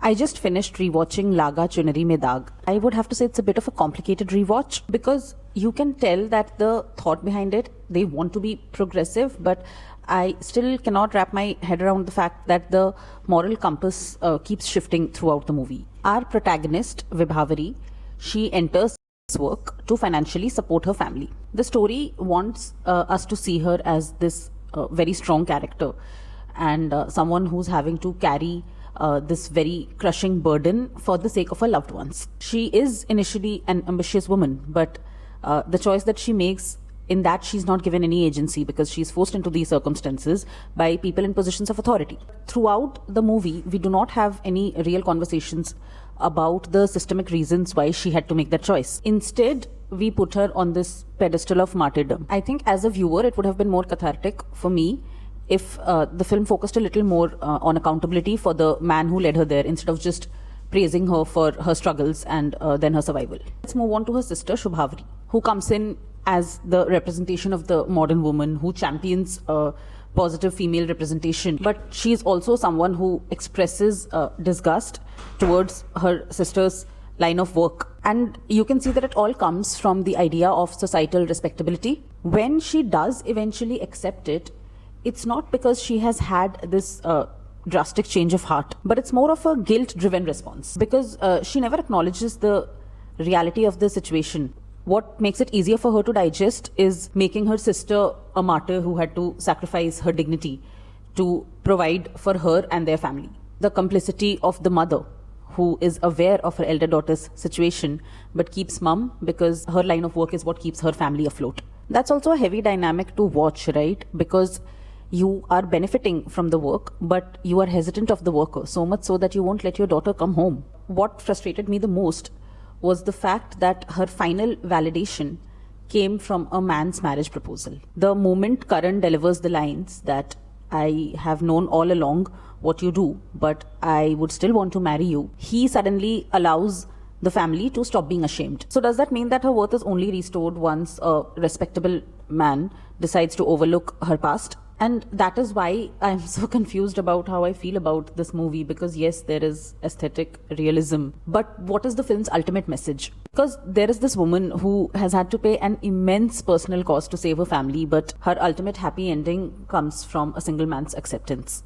I just finished rewatching Laaga Chunari mein Daag. I would have to say it's a bit of a complicated rewatch because you can tell that the thought behind it, they want to be progressive, but I still cannot wrap my head around the fact that the moral compass keeps shifting throughout the movie. Our protagonist, Vibhavari, she enters this work to financially support her family. The story wants us to see her as this very strong character and someone who's having to carry this very crushing burden for the sake of her loved ones. She is initially an ambitious woman, but the choice that she makes, in that she's not given any agency because she's forced into these circumstances by people in positions of authority. Throughout the movie, we do not have any real conversations about the systemic reasons why she had to make that choice. Instead, we put her on this pedestal of martyrdom. I think as a viewer, it would have been more cathartic for me if the film focused a little more on accountability for the man who led her there instead of just praising her for her struggles and then her survival. Let's move on to her sister, Shubhavari, who comes in as the representation of the modern woman who champions positive female representation. But she's also someone who expresses disgust towards her sister's line of work. And you can see that it all comes from the idea of societal respectability. When she does eventually accept it, it's not because she has had this drastic change of heart, but it's more of a guilt-driven response because she never acknowledges the reality of the situation. What makes it easier for her to digest is making her sister a martyr who had to sacrifice her dignity to provide for her and their family. The complicity of the mother, who is aware of her elder daughter's situation but keeps mum because her line of work is what keeps her family afloat. That's also a heavy dynamic to watch, right? Because you are benefiting from the work, but you are hesitant of the worker, so much so that you won't let your daughter come home. What frustrated me the most was the fact that her final validation came from a man's marriage proposal. The moment Karan delivers the lines that I have known all along what you do, but I would still want to marry you, he suddenly allows the family to stop being ashamed. So does that mean that her worth is only restored once a respectable man decides to overlook her past? And that is why I'm so confused about how I feel about this movie, because yes, there is aesthetic realism, but what is the film's ultimate message? Because there is this woman who has had to pay an immense personal cost to save her family, but her ultimate happy ending comes from a single man's acceptance.